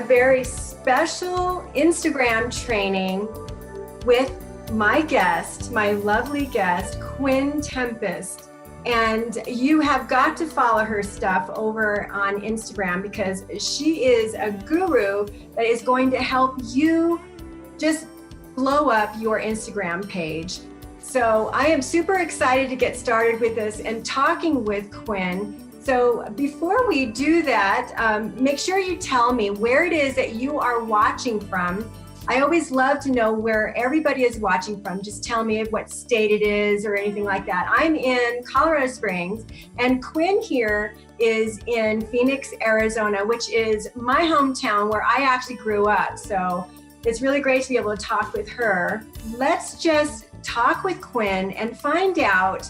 very special Instagram training with my guest, my lovely guest, Quinn Tempest. And you have got to follow her stuff over on Instagram because she is a guru that is going to help you just blow up your Instagram page. So I am super excited to get started with this and talking with Quinn. So before we do that, make sure you tell me where it is that you are watching from. I always love to know where everybody is watching from. Just tell me what state it is or anything like that. I'm in Colorado Springs, and Quinn here is in Phoenix, Arizona, which is my hometown where I actually grew up. So it's really great to be able to talk with her. Let's just talk with Quinn and find out,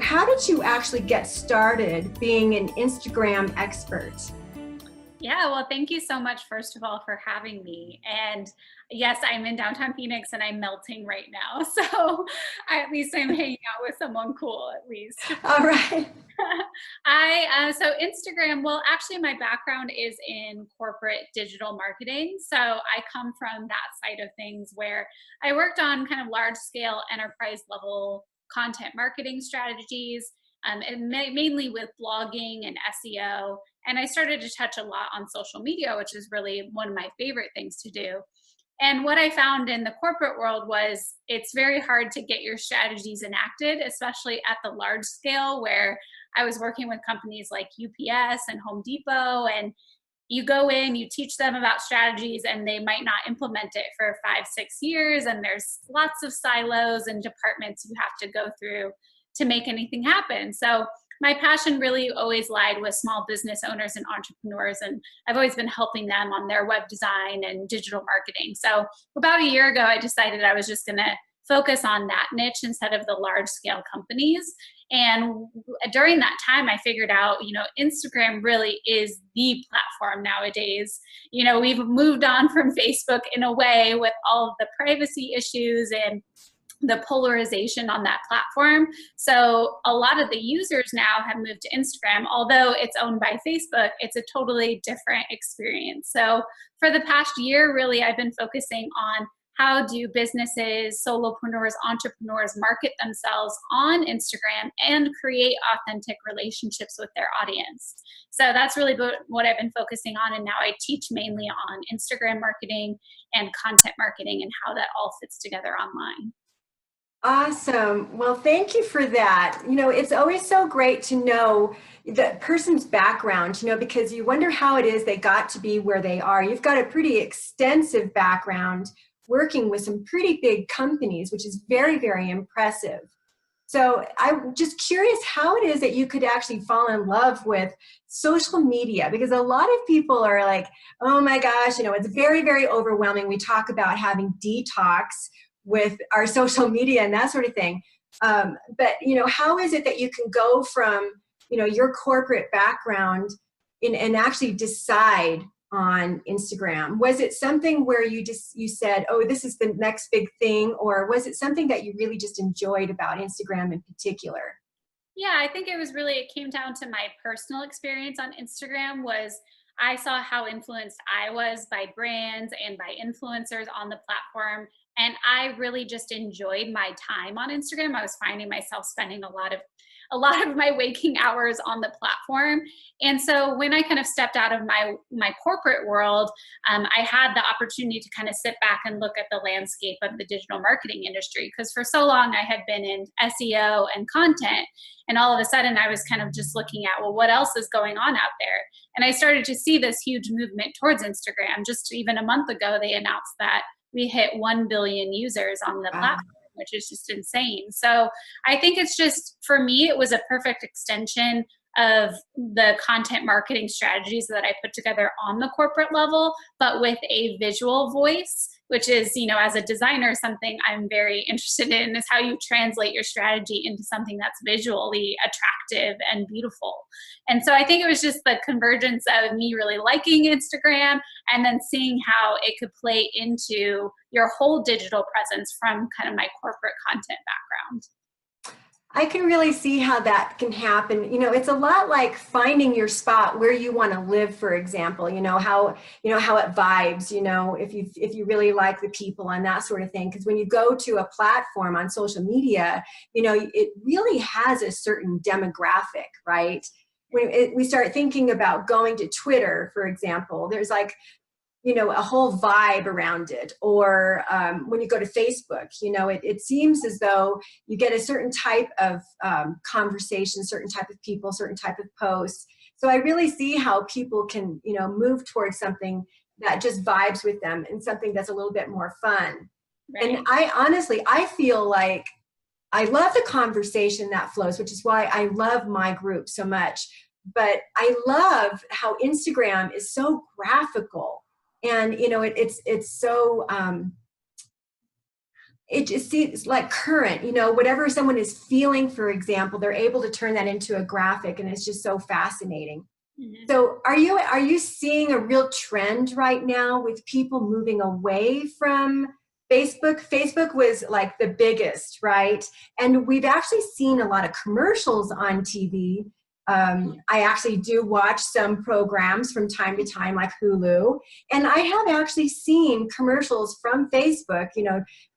how did you actually get started being an Instagram expert? Yeah, well, thank you so much, first of all, for having me. And yes, I'm in downtown Phoenix and I'm melting right now. So at least I'm hanging out with someone cool, at least. All right. So Instagram, well, actually my background is in corporate digital marketing. So I come from that side of things where I worked on kind of large scale enterprise level content marketing strategies, and mainly with blogging and SEO. And I started to touch a lot on social media, which is really one of my favorite things to do. And what I found in the corporate world was it's very hard to get your strategies enacted, especially at the large scale, where I was working with companies like UPS and Home Depot, and you go in, you teach them about strategies, and they might not implement it for 5-6 years. And there's lots of silos and departments you have to go through to make anything happen. So my passion really always lied with small business owners and entrepreneurs, and I've always been helping them on their web design and digital marketing. So about a year ago, I decided I was just going to focus on that niche instead of the large scale companies. And during that time, I figured out, Instagram really is the platform nowadays. We've moved on from Facebook in a way with all of the privacy issues and the polarization on that platform. So a lot of the users now have moved to Instagram. Although it's owned by Facebook, it's a totally different experience. So for the past year, really, I've been focusing on how do businesses, solopreneurs, entrepreneurs market themselves on Instagram and create authentic relationships with their audience. So that's really what I've been focusing on. And now I teach mainly on Instagram marketing and content marketing and how that all fits together online. Awesome. Well, thank you for that. It's always so great to know the person's background, because you wonder how it is they got to be where they are. You've got a pretty extensive background working with some pretty big companies, which is very, very impressive. So I'm just curious how it is that you could actually fall in love with social media, because a lot of people are like, oh my gosh, it's very, very overwhelming. We talk about having detox with our social media and that sort of thing. But how is it that you can go from, your corporate background and actually decide on Instagram? Was it something where you said, oh, this is the next big thing? Or was it something that you really just enjoyed about Instagram in particular? Yeah, I think it came down to my personal experience on Instagram. Was I saw how influenced I was by brands and by influencers on the platform. And I really just enjoyed my time on Instagram. I was finding myself spending a lot of my waking hours on the platform. And so when I kind of stepped out of my corporate world, I had the opportunity to kind of sit back and look at the landscape of the digital marketing industry. Because for so long I had been in SEO and content. And all of a sudden I was kind of just looking at, well, what else is going on out there? And I started to see this huge movement towards Instagram. Just even a month ago, they announced that we hit 1 billion users on the platform, which is just insane. So I think it's just, for me, it was a perfect extension of the content marketing strategies that I put together on the corporate level, but with a visual voice, which is, as a designer, something I'm very interested in, is how you translate your strategy into something that's visually attractive and beautiful. And so I think it was just the convergence of me really liking Instagram and then seeing how it could play into your whole digital presence from kind of my corporate content background. I can really see how that can happen. It's a lot like finding your spot where you want to live, for example, how it vibes, if you really like the people and that sort of thing. Because when you go to a platform on social media, it really has a certain demographic, right? When we start thinking about going to Twitter, for example, there's like a whole vibe around it. Or when you go to Facebook, it seems as though you get a certain type of conversation, certain type of people, certain type of posts. So I really see how people can, move towards something that just vibes with them and something that's a little bit more fun. Right. And I feel like I love the conversation that flows, which is why I love my group so much. But I love how Instagram is so graphical, and it's so it just seems like current. Whatever someone is feeling, for example, they're able to turn that into a graphic, and it's just so fascinating. Mhm. So are you seeing a real trend right now with people moving away from Facebook? Facebook was like the biggest, right? And we've actually seen a lot of commercials on TV. I actually do watch some programs from time to time, like Hulu, and I have actually seen commercials from Facebook.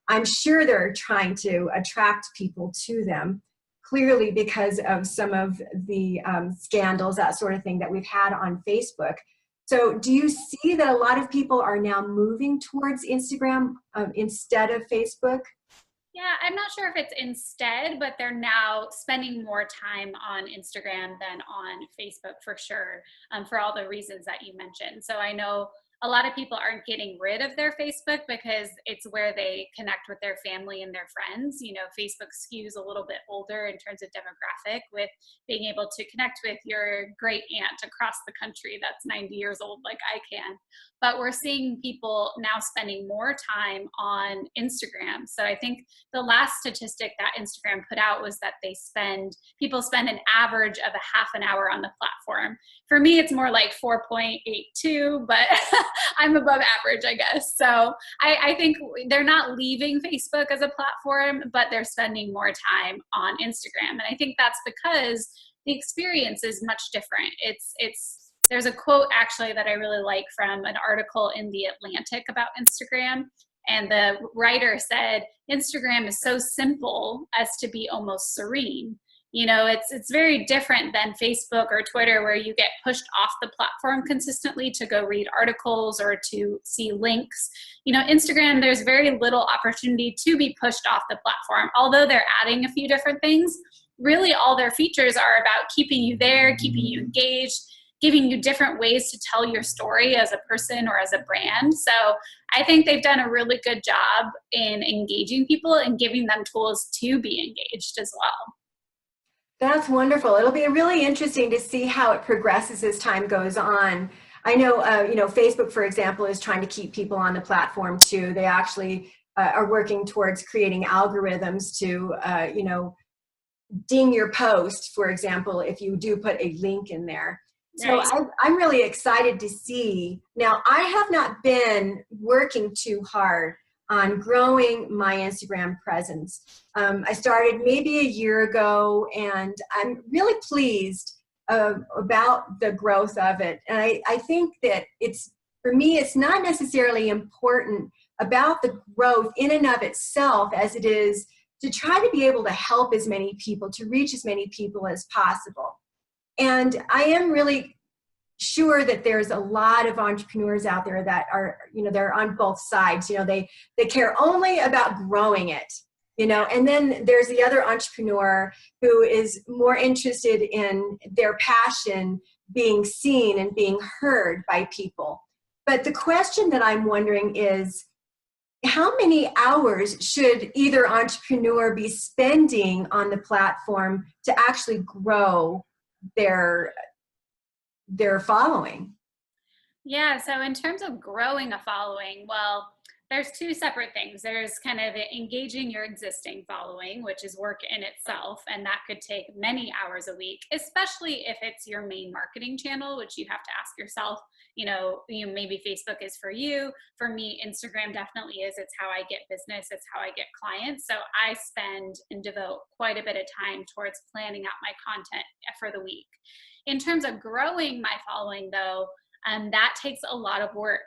I'm sure they're trying to attract people to them, clearly because of some of the scandals, that sort of thing that we've had on Facebook. So do you see that a lot of people are now moving towards Instagram instead of Facebook? Yeah, I'm not sure if it's instead, but they're now spending more time on Instagram than on Facebook for sure, for all the reasons that you mentioned. So I know a lot of people aren't getting rid of their Facebook because it's where they connect with their family and their friends. Facebook skews a little bit older in terms of demographic, with being able to connect with your great aunt across the country that's 90 years old, like I can. But we're seeing people now spending more time on Instagram. So I think the last statistic that Instagram put out was that people spend an average of a half an hour on the platform. For me, it's more like 4.82, but I'm above average, I guess. So I think they're not leaving Facebook as a platform, but they're spending more time on Instagram. And I think that's because the experience is much different. There's a quote actually that I really like from an article in The Atlantic about Instagram. And the writer said, Instagram is so simple as to be almost serene. It's very different than Facebook or Twitter, where you get pushed off the platform consistently to go read articles or to see links. Instagram, there's very little opportunity to be pushed off the platform. Although they're adding a few different things, really all their features are about keeping you there, keeping you engaged, giving you different ways to tell your story as a person or as a brand. So I think they've done a really good job in engaging people and giving them tools to be engaged as well. That's wonderful. It'll be really interesting to see how it progresses as time goes on. I know, Facebook, for example, is trying to keep people on the platform too. They actually are working towards creating algorithms to, ding your post, for example, if you do put a link in there. So Right. I'm really excited to see. Now, I have not been working too hard on growing my Instagram presence. I started maybe a year ago, and I'm really pleased about the growth of it. And I think that for me, it's not necessarily important about the growth in and of itself as it is to try to be able to help as many people, to reach as many people as possible. And I am really sure that there's a lot of entrepreneurs out there that are, they're on both sides. They care only about growing it, and then there's the other entrepreneur who is more interested in their passion being seen and being heard by people. But the question that I'm wondering is, how many hours should either entrepreneur be spending on the platform to actually grow their following? Yeah, so in terms of growing a following, well, There's two separate things. There's kind of engaging your existing following, which is work in itself, and that could take many hours a week, especially if it's your main marketing channel, which you have to ask yourself, maybe Facebook is for you. For me, Instagram definitely is. It's how I get business. It's how I get clients. So I spend and devote quite a bit of time towards planning out my content for the week. In terms of growing my following, though, that takes a lot of work.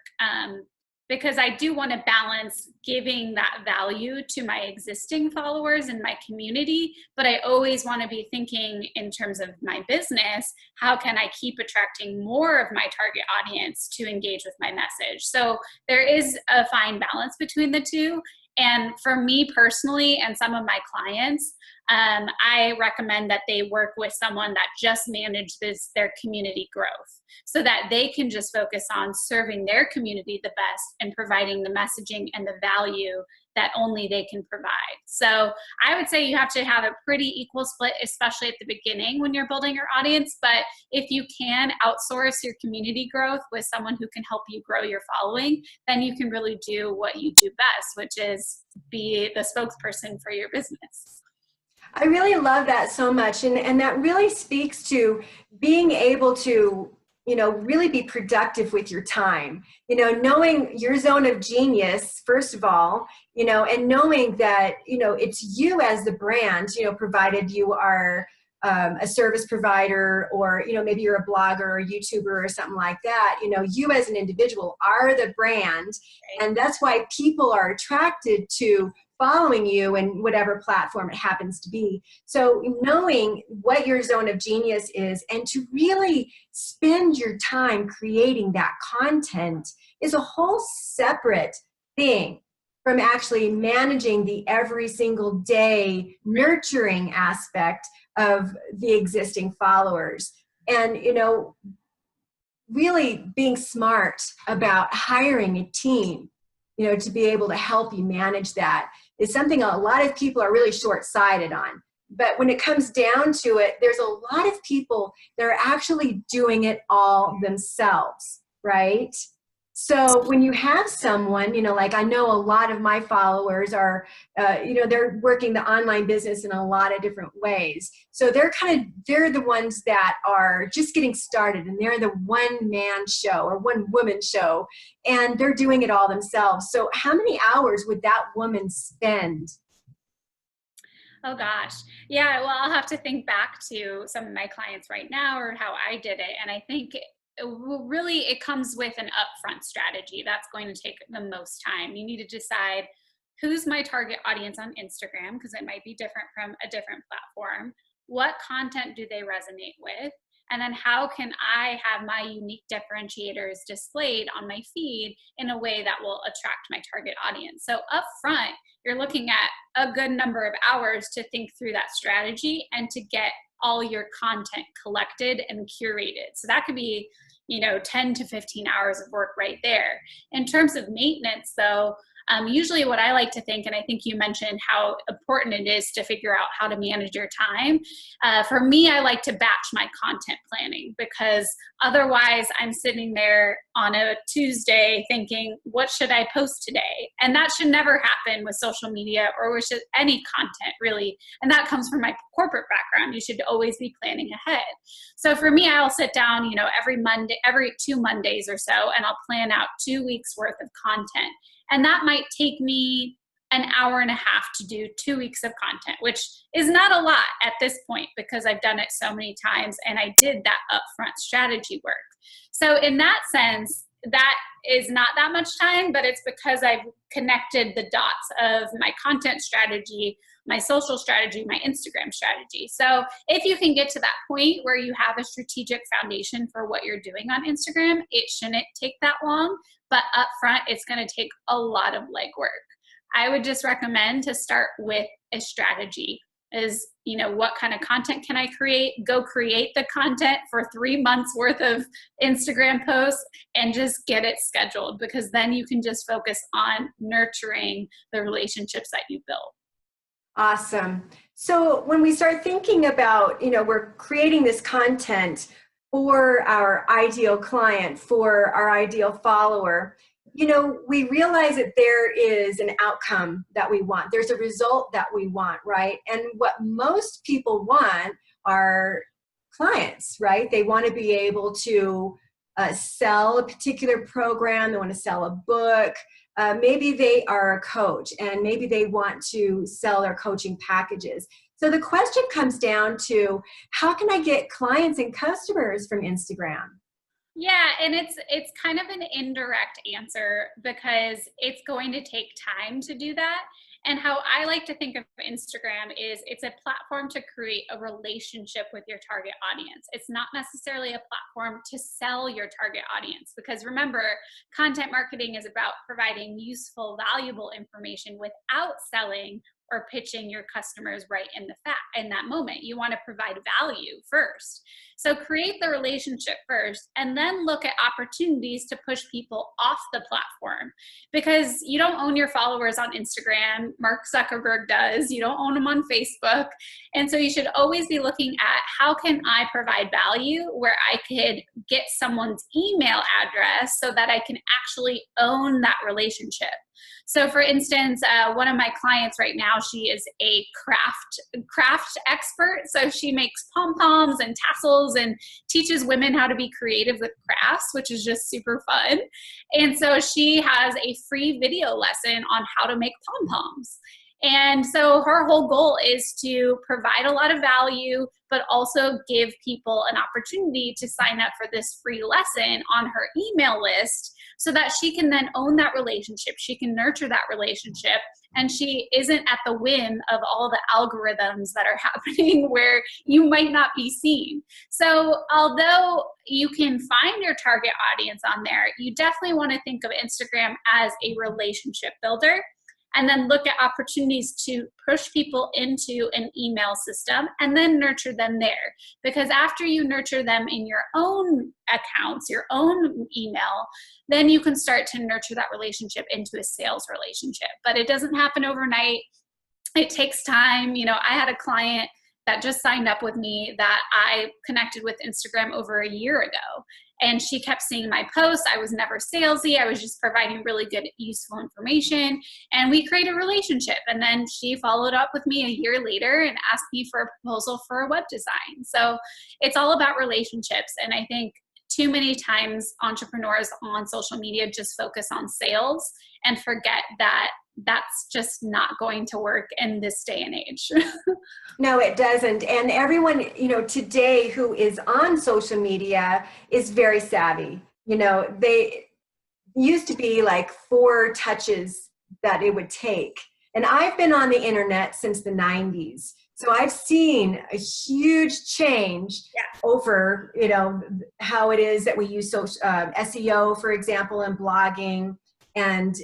Because I do want to balance giving that value to my existing followers and my community, but I always want to be thinking in terms of my business, how can I keep attracting more of my target audience to engage with my message? So there is a fine balance between the two. And for me personally and some of my clients, I recommend that they work with someone that just manages their community growth so that they can just focus on serving their community the best and providing the messaging and the value that only they can provide. So I would say you have to have a pretty equal split, especially at the beginning when you're building your audience. But if you can outsource your community growth with someone who can help you grow your following, then you can really do what you do best, which is be the spokesperson for your business. I really love that so much. And that really speaks to being able to, really be productive with your time, knowing your zone of genius, first of all, and knowing that, it's you as the brand, provided you are a service provider or, maybe you're a blogger or a YouTuber or something like that, you as an individual are the brand. And that's why people are attracted to following you in whatever platform it happens to be. So knowing what your zone of genius is and to really spend your time creating that content is a whole separate thing from actually managing the every single day nurturing aspect of the existing followers. And, really being smart about hiring a team, to be able to help you manage that is something a lot of people are really short-sighted on. But when it comes down to it, there's a lot of people that are actually doing it all themselves, right? So when you have someone, like I know a lot of my followers are, they're working the online business in a lot of different ways. So they're the ones that are just getting started and they're the one-man show or one-woman show and they're doing it all themselves. So how many hours would that woman spend? Oh gosh. Yeah, well, I'll have to think back to some of my clients right now or how I did it. And I think really it comes with an upfront strategy. That's going to take the most time. You need to decide who's my target audience on Instagram, because it might be different from a different platform. What content do they resonate with? And then how can I have my unique differentiators displayed on my feed in a way that will attract my target audience? So upfront, you're looking at a good number of hours to think through that strategy and to get all your content collected and curated. So that could be, 10 to 15 hours of work right there. In terms of maintenance, though, usually what I like to think, and I think you mentioned how important it is to figure out how to manage your time. For me, I like to batch my content planning because otherwise I'm sitting there on a Tuesday thinking, what should I post today? And that should never happen with social media or with any content really. And that comes from my corporate background. You should always be planning ahead. So for me, I'll sit down, every 2 Mondays or so, and I'll plan out 2 weeks worth of content. And that might take me an hour and a half to do 2 weeks of content, which is not a lot at this point because I've done it so many times and I did that upfront strategy work. So in that sense, that is not that much time, but it's because I've connected the dots of my content strategy, my social strategy, my Instagram strategy. So if you can get to that point where you have a strategic foundation for what you're doing on Instagram, it shouldn't take that long, but upfront, it's going to take a lot of legwork. I would just recommend to start with a strategy. Is, what kind of content can I create? Go create the content for 3 months worth of Instagram posts and just get it scheduled, because then you can just focus on nurturing the relationships that you build. Awesome. So when we start thinking about, we're creating this content for our ideal client, for our ideal follower, we realize that there is an outcome that we want. There's a result that we want, right? And what most people want are clients, right? They want to be able to sell a particular program. They want to sell a book. Maybe they are a coach and maybe they want to sell their coaching packages. So the question comes down to, how can I get clients and customers from Instagram? Yeah, and it's kind of an indirect answer because it's going to take time to do that. And how I like to think of Instagram is it's a platform to create a relationship with your target audience. It's not necessarily a platform to sell your target audience, because remember, content marketing is about providing useful, valuable information without selling or pitching your customers right in that moment. You want to provide value first. So create the relationship first, and then look at opportunities to push people off the platform, because you don't own your followers on Instagram. Mark Zuckerberg does. You don't own them on Facebook. And so you should always be looking at, how can I provide value where I could get someone's email address so that I can actually own that relationship. So for instance, one of my clients right now, she is a craft expert. So she makes pom-poms and tassels and teaches women how to be creative with crafts, which is just super fun. And so she has a free video lesson on how to make pom-poms. And so her whole goal is to provide a lot of value, but also give people an opportunity to sign up for this free lesson on her email list so that she can then own that relationship. She can nurture that relationship, and she isn't at the whim of all the algorithms that are happening where you might not be seen. So although you can find your target audience on there, you definitely want to think of Instagram as a relationship builder, and then look at opportunities to push people into an email system and then nurture them there. Because after you nurture them in your own accounts, your own email, then you can start to nurture that relationship into a sales relationship. But it doesn't happen overnight. It takes time. I had a client that just signed up with me that I connected with Instagram over a year ago. And she kept seeing my posts. I was never salesy. I was just providing really good, useful information. And we created a relationship. And then she followed up with me a year later and asked me for a proposal for a web design. So it's all about relationships. And I think too many times entrepreneurs on social media just focus on sales and forget that that's just not going to work in this day and age. No, it doesn't. And everyone, today who is on social media is very savvy. They used to be like 4 touches that it would take. And I've been on the internet since the 90s. So I've seen a huge change over, how it is that we use SEO, for example, and blogging, and,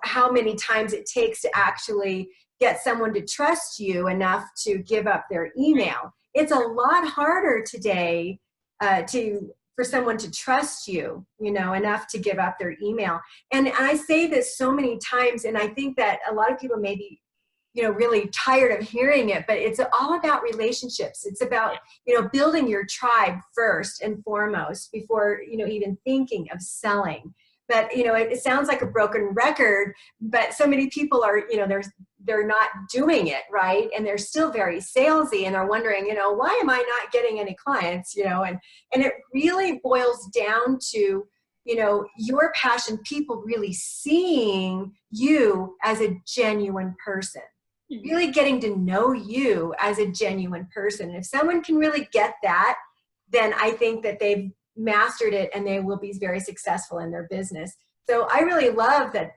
how many times it takes to actually get someone to trust you enough to give up their email. It's a lot harder today for someone to trust you, enough to give up their email. And I say this so many times, and I think that a lot of people may be, really tired of hearing it, but it's all about relationships. It's about, building your tribe first and foremost before, even thinking of selling. But, it sounds like a broken record, but so many people are, they're not doing it right. And they're still very salesy, and they're wondering, why am I not getting any clients, and it really boils down to, your passion, people really seeing you as a genuine person, really getting to know you as a genuine person. And if someone can really get that, then I think that they've mastered it and they will be very successful in their business. So I really love that,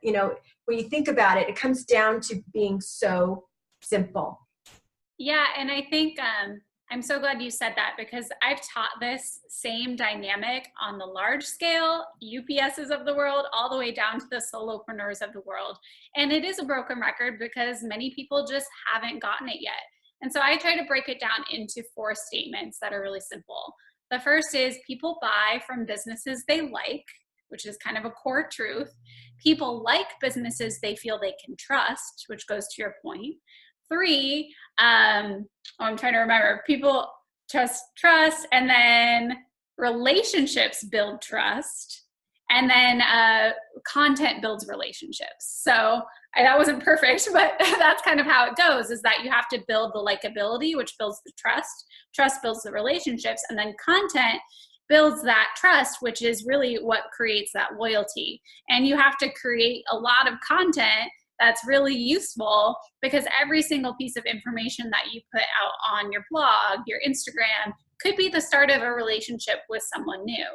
when you think about it, it comes down to being so simple. Yeah. And I think I'm so glad you said that, because I've taught this same dynamic on the large scale UPSs of the world, all the way down to the solopreneurs of the world. And it is a broken record because many people just haven't gotten it yet. And so I try to break it down into 4 statements that are really simple. The first is, people buy from businesses they like, which is kind of a core truth. People like businesses they feel they can trust, which goes to your point. 3, I'm trying to remember, people trust, and then relationships build trust. And then content builds relationships. So that wasn't perfect, but that's kind of how it goes, is that you have to build the likability, which builds the trust. Trust builds the relationships, and then content builds that trust, which is really what creates that loyalty. And you have to create a lot of content that's really useful, because every single piece of information that you put out on your blog, your Instagram, could be the start of a relationship with someone new.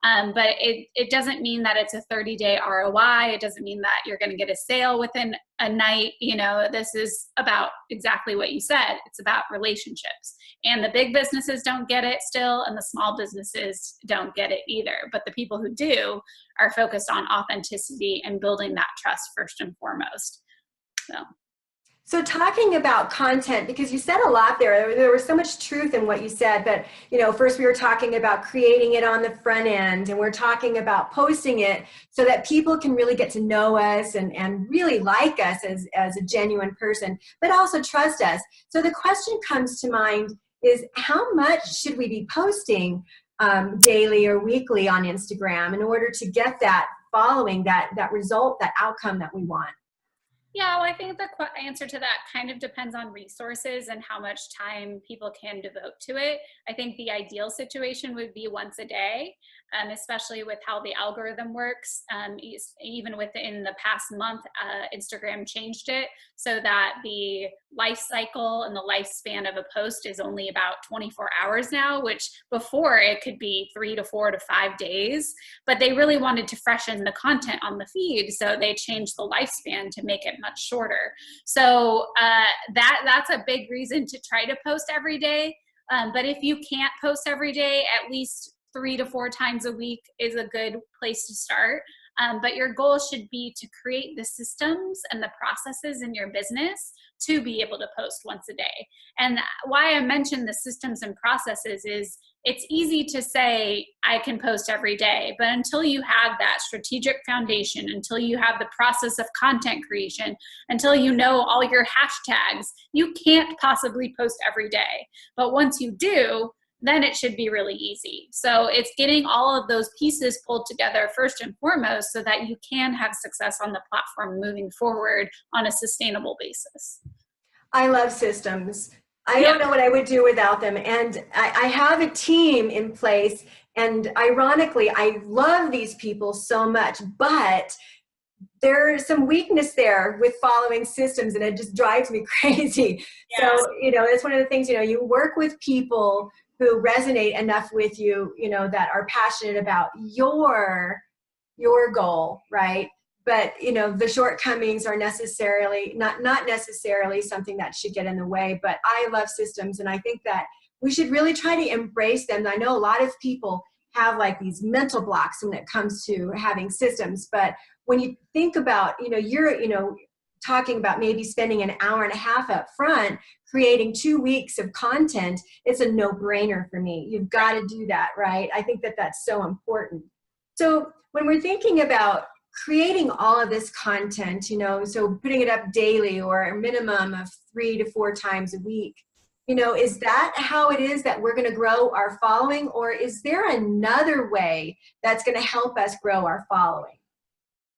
But it doesn't mean that it's a 30-day ROI. It doesn't mean that you're going to get a sale within a night. You know, this is about exactly what you said. It's about relationships. And the big businesses don't get it still, and the small businesses don't get it either. But the people who do are focused on authenticity and building that trust first and foremost. So talking about content, because you said a lot there was so much truth in what you said, but first we were talking about creating it on the front end, and we're talking about posting it so that people can really get to know us and really like us as a genuine person, but also trust us. So the question comes to mind is, how much should we be posting daily or weekly on Instagram in order to get that following, that result, that outcome that we want? Yeah, well, I think the answer to that kind of depends on resources and how much time people can devote to it. I think the ideal situation would be once a day, especially with how the algorithm works. Even within the past month, Instagram changed it so that the life cycle and the lifespan of a post is only about 24 hours now, which before it could be 3 to 4 to 5 days. But they really wanted to freshen the content on the feed, so they changed the lifespan to make it much shorter. So that's a big reason to try to post every day. But if you can't post every day, at least 3 to 4 times a week is a good place to start. But your goal should be to create the systems and the processes in your business to be able to post once a day. And why I mentioned the systems and processes is it's easy to say I can post every day, but until you have that strategic foundation, until you have the process of content creation, until you know all your hashtags, you can't possibly post every day. But once you do, then it should be really easy. So it's getting all of those pieces pulled together first and foremost so that you can have success on the platform moving forward on a sustainable basis. I love systems. I don't know what I would do without them. And I have a team in place. And ironically, I love these people so much, but there's some weakness there with following systems, and it just drives me crazy. Yes. So, that's one of the things, you work with people who resonate enough with you, that are passionate about your goal, right? But, the shortcomings are not necessarily something that should get in the way. But I love systems, and I think that we should really try to embrace them. I know a lot of people have like these mental blocks when it comes to having systems. But when you think about, you're, talking about maybe spending an hour and a half up front creating 2 weeks of content, it's a no-brainer for me. You've got to do that, right? I think that that's so important. So when we're thinking about creating all of this content, so putting it up daily or a minimum of 3 to 4 times a week, is that how it is that we're going to grow our following, or is there another way that's going to help us grow our following?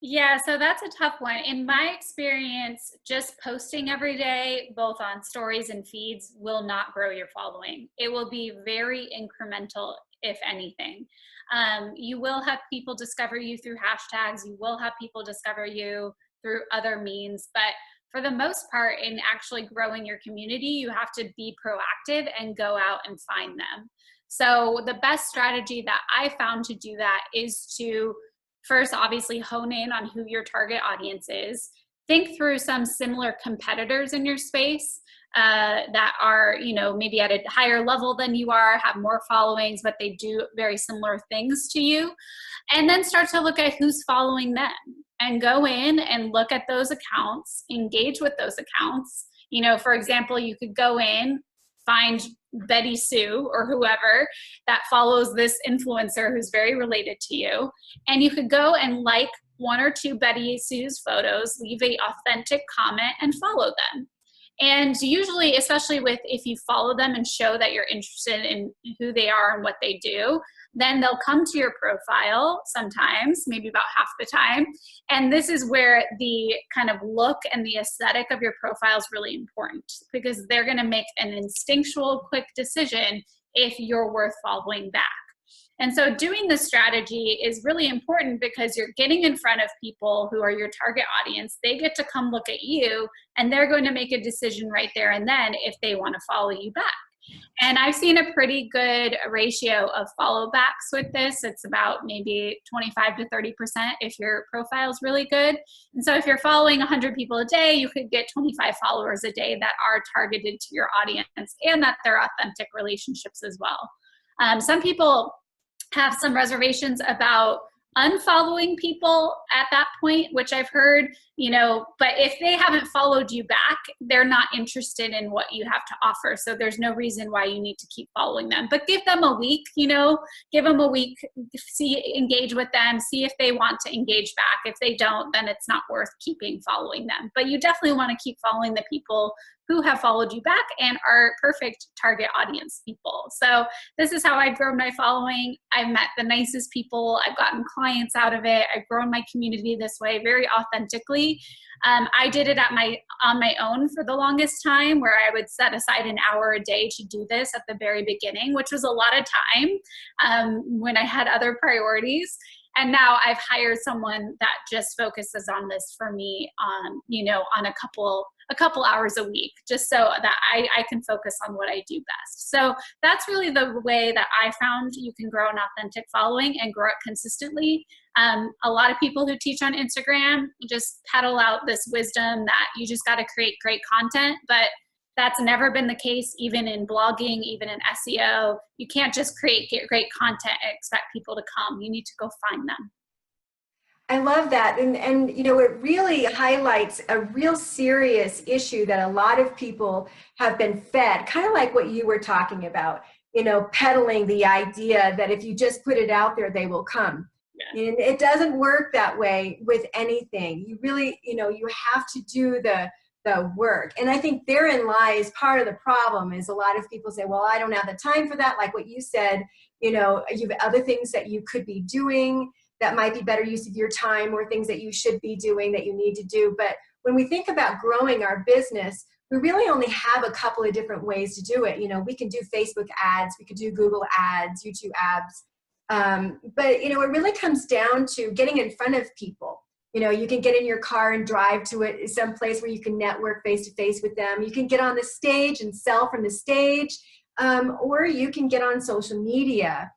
Yeah, so that's a tough one. In my experience, just posting every day, both on stories and feeds, will not grow your following. It will be very incremental, if anything. You will have people discover you through hashtags. You will have people discover you through other means. But for the most part, in actually growing your community, you have to be proactive and go out and find them. So the best strategy that I found to do that is to first, obviously, hone in on who your target audience is. Think through some similar competitors in your space that are, maybe at a higher level than you are, have more followings, but they do very similar things to you. And then start to look at who's following them and go in and look at those accounts, engage with those accounts. For example, you could go in, find Betty Sue or whoever that follows this influencer who's very related to you, and you could go and like 1 or 2 Betty Sue's photos, leave an authentic comment, and follow them. And usually, especially if you follow them and show that you're interested in who they are and what they do, then they'll come to your profile sometimes, maybe about half the time. And this is where the kind of look and the aesthetic of your profile is really important, because they're going to make an instinctual, quick decision if you're worth following back. And so doing this strategy is really important because you're getting in front of people who are your target audience. They get to come look at you, and they're going to make a decision right there and then if they want to follow you back. And I've seen a pretty good ratio of follow backs with this. It's about maybe 25 to 30% if your profile is really good. And so if you're following 100 people a day, you could get 25 followers a day that are targeted to your audience and that they're authentic relationships as well. Some people have some reservations about unfollowing people at that point, which I've heard, but if they haven't followed you back, they're not interested in what you have to offer. So there's no reason why you need to keep following them, but give them a week, give them a week, engage with them, see if they want to engage back. If they don't, then it's not worth keeping following them, but you definitely want to keep following the people who have followed you back and are perfect target audience people. So this is how I've grown my following. I've met the nicest people. I've gotten clients out of it. I've grown my community this way very authentically. I did it on my own for the longest time, where I would set aside an hour a day to do this at the very beginning, which was a lot of time when I had other priorities. And now I've hired someone that just focuses on this for me on a couple hours a week, just so that I can focus on what I do best. So that's really the way that I found you can grow an authentic following and grow it consistently. A lot of people who teach on Instagram just peddle out this wisdom that you just got to create great content, but that's never been the case, even in blogging, even in SEO. You can't just create great content and expect people to come. You need to go find them. I love that. And it really highlights a real serious issue that a lot of people have been fed, kind of like what you were talking about, peddling the idea that if you just put it out there, they will come. Yeah. And it doesn't work that way with anything. You really, you have to do the work. And I think therein lies part of the problem. Is a lot of people say, well, I don't have the time for that. Like what you said, you have other things that you could be doing that might be better use of your time, or things that you should be doing that you need to do. But when we think about growing our business, we really only have a couple of different ways to do it. We can do Facebook ads, we could do Google ads, YouTube ads. But it really comes down to getting in front of people. You can get in your car and drive to some place where you can network face to face with them. You can get on the stage and sell from the stage, or you can get on social media.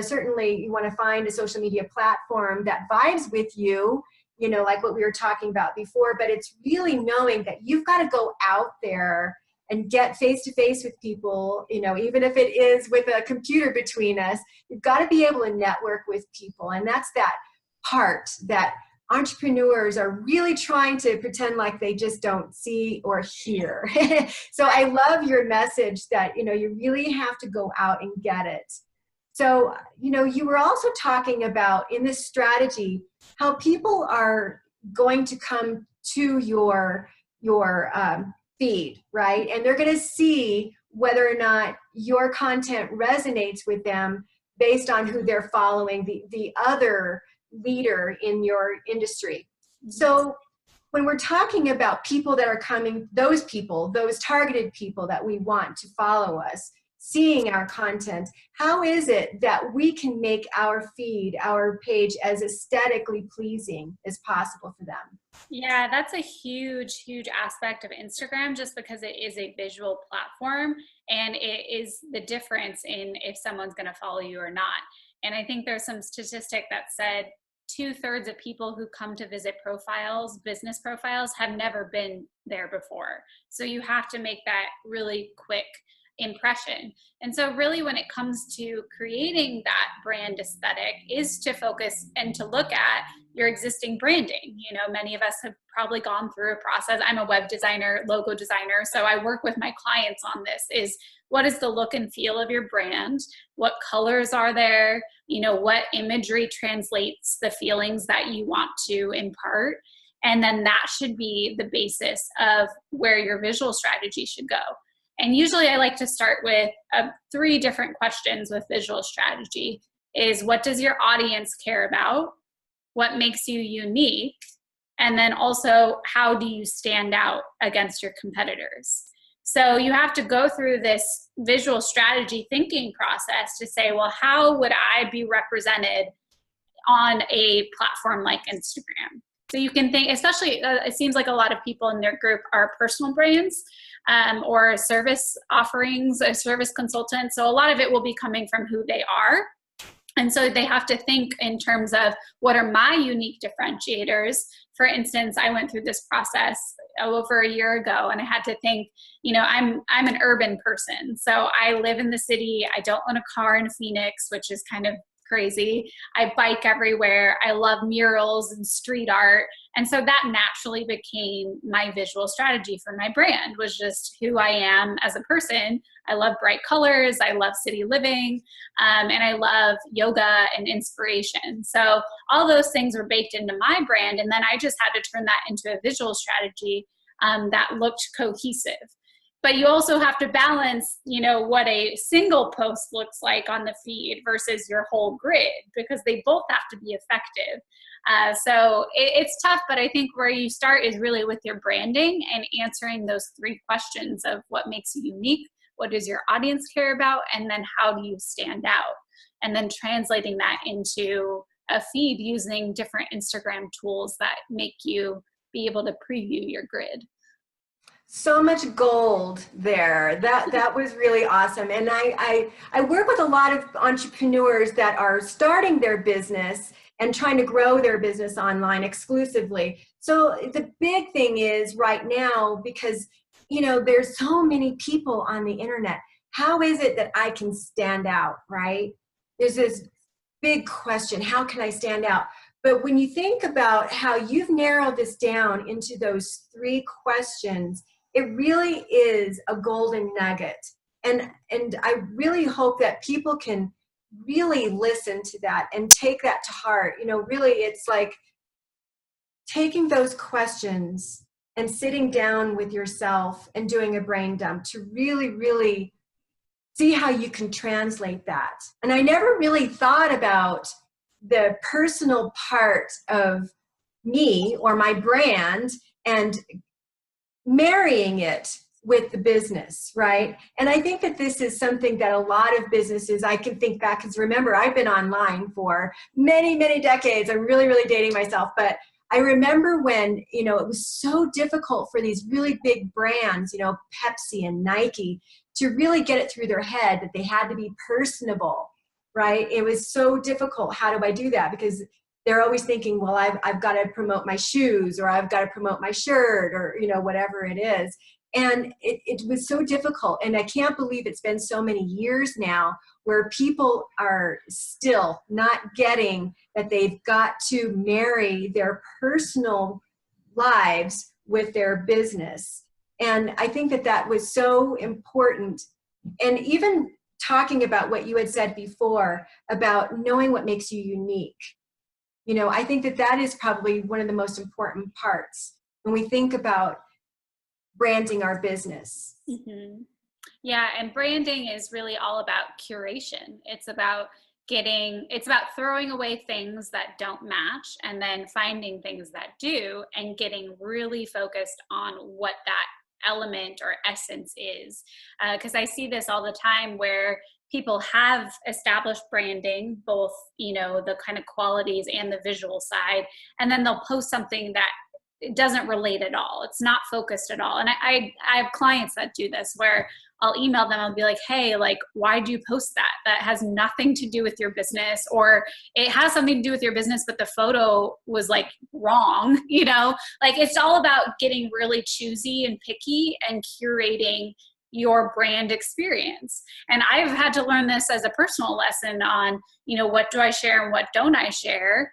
Certainly you want to find a social media platform that vibes with you, like what we were talking about before, but it's really knowing that you've got to go out there and get face to face with people, even if it is with a computer between us. You've got to be able to network with people. And that's that part that entrepreneurs are really trying to pretend like they just don't see or hear. So I love your message that, you really have to go out and get it. So, you were also talking about in this strategy, how people are going to come to your feed, right? And they're going to see whether or not your content resonates with them based on who they're following, the other leader in your industry. So when we're talking about people that are coming, those targeted people that we want to follow us, seeing our content, how is it that we can make our feed, our page, as aesthetically pleasing as possible for them? Yeah, that's a huge, huge aspect of Instagram, just because it is a visual platform, and it is the difference in if someone's going to follow you or not. And I think there's some statistic that said 2/3 of people who come to visit profiles, business profiles, have never been there before. So you have to make that really quick impression. And so really when it comes to creating that brand aesthetic is to focus and to look at your existing branding. Many of us have probably gone through a process. I'm a web designer, logo designer, so I work with my clients on this. Is what is the look and feel of your brand? What colors are there? What imagery translates the feelings that you want to impart? And then that should be the basis of where your visual strategy should go. And usually I like to start with 3 different questions with visual strategy is, what does your audience care about? What makes you unique? And then also, how do you stand out against your competitors? So you have to go through this visual strategy thinking process to say, well, how would I be represented on a platform like Instagram? So you can think, especially, it seems like a lot of people in their group are personal brands or service offerings, or service consultants. So a lot of it will be coming from who they are. And so they have to think in terms of, what are my unique differentiators? For instance, I went through this process over a year ago, and I had to think, I'm an urban person. So I live in the city. I don't own a car in Phoenix, which is kind of crazy. I bike everywhere. I love murals and street art. And so that naturally became my visual strategy for my brand, was just who I am as a person. I love bright colors. I love city living. And I love yoga and inspiration. So all those things were baked into my brand. And then I just had to turn that into a visual strategy that looked cohesive. But you also have to balance, what a single post looks like on the feed versus your whole grid, because they both have to be effective. So it's tough, but I think where you start is really with your branding and answering those 3 questions of what makes you unique, what does your audience care about, and then how do you stand out? And then translating that into a feed using different Instagram tools that make you be able to preview your grid. So much gold there. That was really awesome. And I work with a lot of entrepreneurs that are starting their business and trying to grow their business online exclusively. So the big thing is right now, because there's so many people on the internet, how is it that I can stand out, right? There's this big question, how can I stand out? But when you think about how you've narrowed this down into those 3 questions, it really is a golden nugget. And I really hope that people can really listen to that and take that to heart. Really, it's like taking those questions and sitting down with yourself and doing a brain dump to really, really see how you can translate that. And I never really thought about the personal part of me or my brand and marrying it with the business, right? And I think that this is something that a lot of businesses, I can think back, because remember, I've been online for many, many decades. I'm really, really dating myself, but I remember when, it was so difficult for these really big brands, Pepsi and Nike, to really get it through their head that they had to be personable, right? It was so difficult. How do I do that? Because they're always thinking, well, I've got to promote my shoes, or I've got to promote my shirt, or, whatever it is. And it was so difficult. And I can't believe it's been so many years now where people are still not getting that they've got to marry their personal lives with their business. And I think that was so important. And even talking about what you had said before about knowing what makes you unique. I think that is probably one of the most important parts when we think about branding our business. Mm-hmm. Yeah, and branding is really all about curation. It's about throwing away things that don't match and then finding things that do, and getting really focused on what that element or essence is. Because I see this all the time where people have established branding, both, the kind of qualities and the visual side, and then they'll post something that it doesn't relate at all. It's not focused at all. And I have clients that do this, where I'll email them. I'll be like, hey, why do you post that? That has nothing to do with your business, or it has something to do with your business, but the photo was wrong, it's all about getting really choosy and picky and curating your brand experience. And I've had to learn this as a personal lesson on, what do I share and what don't I share?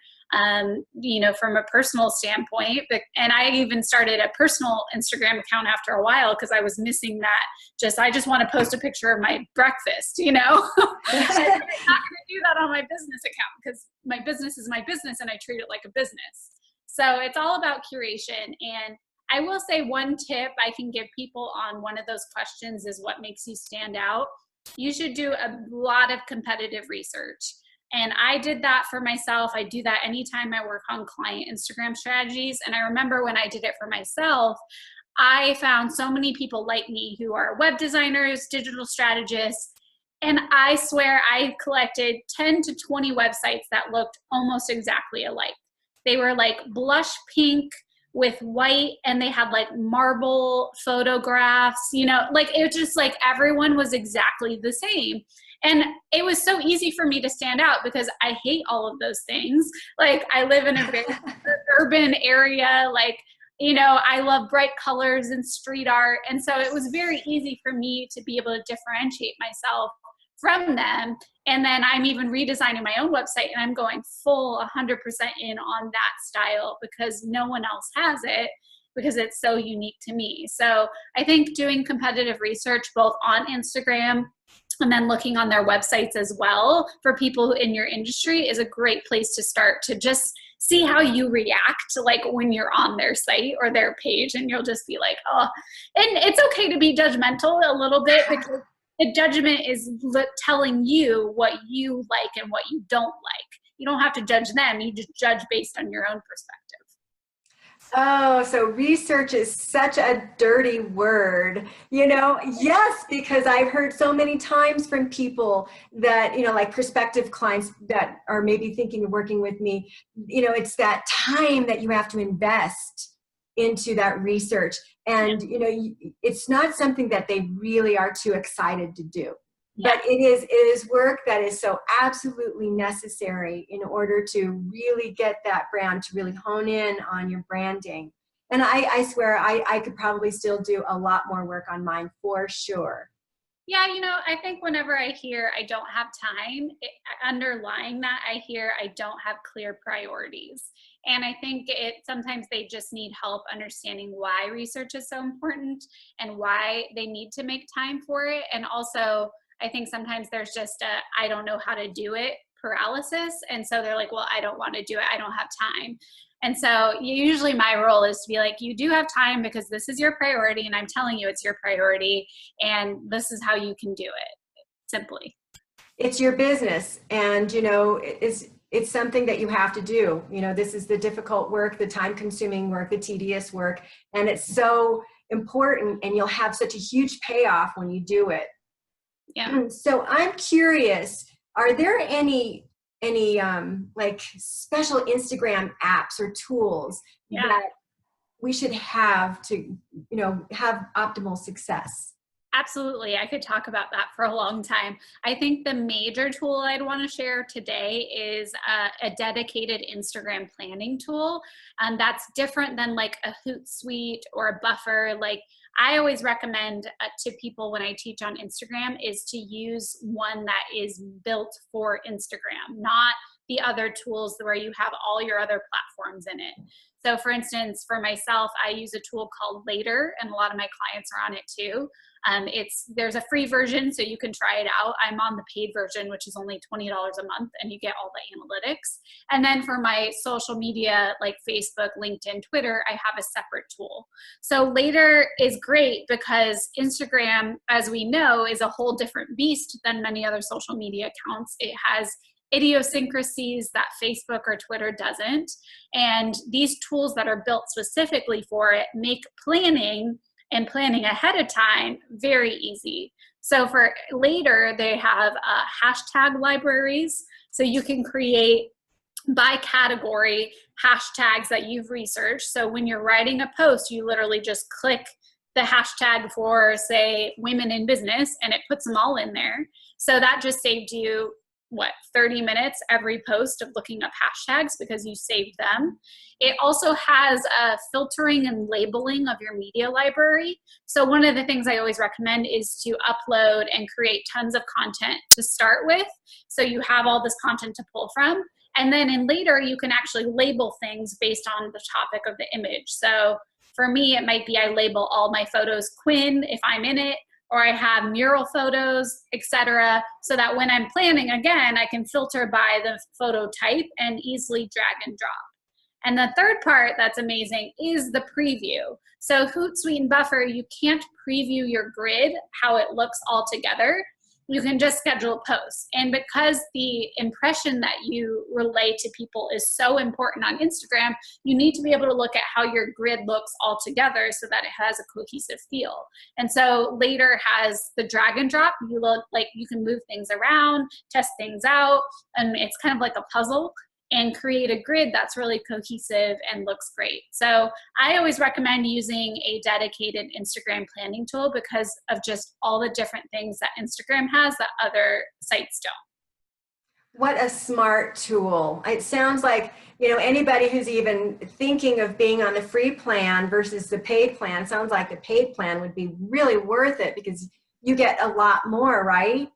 From a personal standpoint. And I even started a personal Instagram account after a while, because I was missing that. I just want to post a picture of my breakfast, I'm not going to do that on my business account, because my business is my business and I treat it like a business. So it's all about curation. And I will say one tip I can give people on one of those questions is what makes you stand out. You should do a lot of competitive research. And I did that for myself. I do that anytime I work on client Instagram strategies. And I remember when I did it for myself, I found so many people like me who are web designers, digital strategists, and I swear I collected 10 to 20 websites that looked almost exactly alike. They were like blush pink with white, and they had like marble photographs, you know, like it was just like everyone was exactly the same. And it was so easy for me to stand out because I hate all of those things. Like I live in a very urban area, like, you know, I love bright colors and street art. And so it was very easy for me to be able to differentiate myself from them. And then I'm even redesigning my own website, and I'm going full 100% in on that style because no one else has it, because it's so unique to me. So I think doing competitive research both on Instagram and then looking on their websites as well for people in your industry is a great place to start, to just see how you react like when you're on their site or their page, and you'll just be like, oh, and it's okay to be judgmental a little bit, because the judgment is telling you what you like and what you don't like. You don't have to judge them. You just judge based on your own perspective. Oh, so research is such a dirty word, you know? Yes, because I've heard so many times from people that, you know, like prospective clients that are maybe thinking of working with me, you know, it's that time that you have to invest into that research. And, you know, it's not something that they really are too excited to do. But it is work that is so absolutely necessary in order to really get that brand, to really hone in on your branding. And I swear I could probably still do a lot more work on mine for sure. Yeah, you know, I think whenever I hear I don't have time, underlying that, I hear I don't have clear priorities. And I think sometimes they just need help understanding why research is so important and why they need to make time for it. And also, I think sometimes there's just I don't know how to do it paralysis. And so they're like, well, I don't want to do it. I don't have time. And so usually my role is to be like, you do have time because this is your priority, and I'm telling you it's your priority, and this is how you can do it, simply. It's your business, and you know, it's something that you have to do. You know, this is the difficult work, the time-consuming work, the tedious work, and it's so important, and you'll have such a huge payoff when you do it. Yeah. So I'm curious, are there any like special Instagram apps or tools that we should have to, you know, have optimal success? Absolutely. I could talk about that for a long time. I think the major tool I'd want to share today is a dedicated Instagram planning tool. And that's different than like a Hootsuite or a Buffer. Like I always recommend to people when I teach on Instagram is to use one that is built for Instagram, not the other tools where you have all your other platforms in it. So for instance, for myself, I use a tool called Later, and a lot of my clients are on it too. There's a free version, so you can try it out. I'm on the paid version, which is only $20 a month, and you get all the analytics. And then for my social media, like Facebook, LinkedIn, Twitter, I have a separate tool. So Later is great because Instagram, as we know, is a whole different beast than many other social media accounts. It has idiosyncrasies that Facebook or Twitter doesn't. And these tools that are built specifically for it make planning ahead of time very easy. So for Later, they have hashtag libraries. So you can create by category hashtags that you've researched. So when you're writing a post, you literally just click the hashtag for, say, women in business, and it puts them all in there. So that just saved you 30 minutes every post of looking up hashtags because you saved them. It also has filtering and labeling of your media library. So one of the things I always recommend is to upload and create tons of content to start with. So you have all this content to pull from. And then in Later, you can actually label things based on the topic of the image. So for me, it might be I label all my photos Quinn if I'm in it, or I have mural photos, etc., so that when I'm planning, again, I can filter by the photo type and easily drag and drop. And the third part that's amazing is the preview. So Hootsuite and Buffer, you can't preview your grid, how it looks all together. You can just schedule posts. And because the impression that you relay to people is so important on Instagram, you need to be able to look at how your grid looks all together so that it has a cohesive feel. And so Later has the drag and drop. You look like you can move things around, test things out, and it's kind of like a puzzle, and create a grid that's really cohesive and looks great. So I always recommend using a dedicated Instagram planning tool because of just all the different things that Instagram has that other sites don't. What a smart tool. It sounds like, anybody who's even thinking of being on the free plan versus the paid plan, sounds like the paid plan would be really worth it because you get a lot more, right?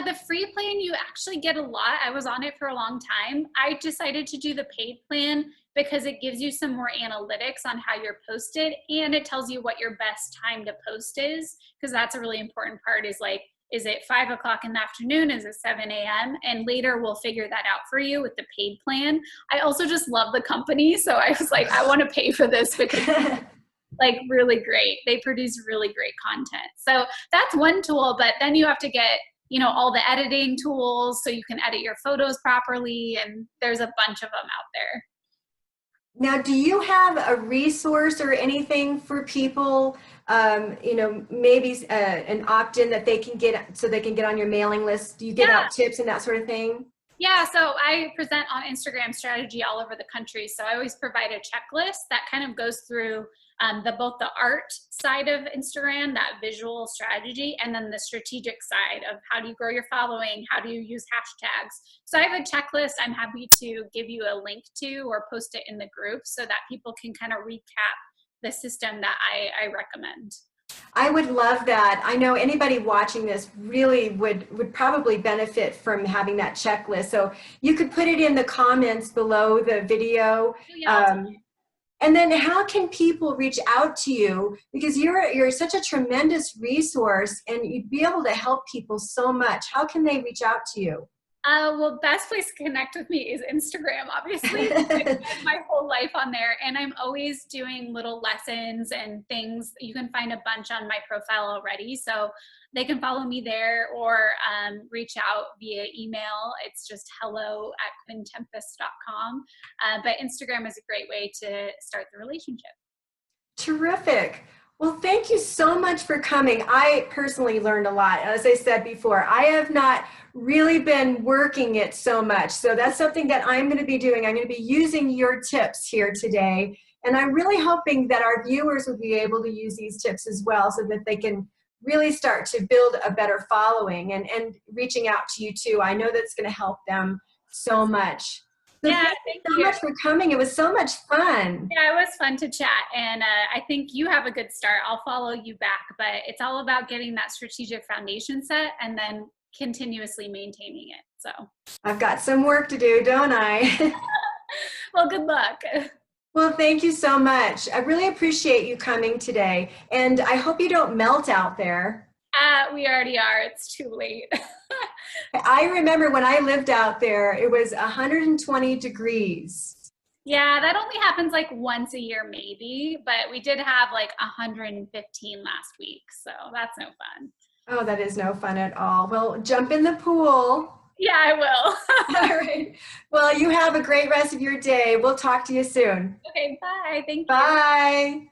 The free plan, you actually get a lot. I was on it for a long time. I decided to do the paid plan because it gives you some more analytics on how you're posted, and it tells you what your best time to post is, because that's a really important part, is like, is it 5 o'clock in the afternoon? Is it 7 a.m.? And later we'll figure that out for you with the paid plan. I also just love the company. So I was like, I want to pay for this because like really great. They produce really great content. So that's one tool, but then you have to get all the editing tools so you can edit your photos properly, and there's a bunch of them out there. Now, do you have a resource or anything for people, maybe an opt-in that they can get so they can get on your mailing list? Do you give out tips and that sort of thing? Yeah, so I present on Instagram strategy all over the country. So I always provide a checklist that kind of goes through both the art side of Instagram, that visual strategy, and then the strategic side of how do you grow your following, how do you use hashtags. So I have a checklist I'm happy to give you a link to or post it in the group so that people can kind of recap the system that I recommend. I would love that. I know anybody watching this really would probably benefit from having that checklist. So you could put it in the comments below the video. And then how can people reach out to you? Because you're such a tremendous resource and you'd be able to help people so much. How can they reach out to you? Well, best place to connect with me is Instagram, obviously. I spend my whole life on there, and I'm always doing little lessons and things. You can find a bunch on my profile already, so they can follow me there or reach out via email. It's just hello@quinntempest.com. But Instagram is a great way to start the relationship. Terrific. Well, thank you so much for coming. I personally learned a lot. As I said before, I have not really been working it so much. So that's something that I'm going to be doing. I'm going to be using your tips here today. And I'm really hoping that our viewers will be able to use these tips as well so that they can really start to build a better following and reaching out to you too. I know that's going to help them so much. So thank you so much for coming. It was so much fun. Yeah, it was fun to chat. And I think you have a good start. I'll follow you back. But it's all about getting that strategic foundation set and then continuously maintaining it. So I've got some work to do, don't I? Well, good luck. Well, thank you so much. I really appreciate you coming today. And I hope you don't melt out there. We already are. It's too late. I remember when I lived out there, it was 120 degrees. Yeah, that only happens like once a year maybe, but we did have like 115 last week, so that's no fun. Oh, that is no fun at all. Well, jump in the pool. Yeah, I will. All right. Well, you have a great rest of your day. We'll talk to you soon. Okay, bye. Thank you. Bye.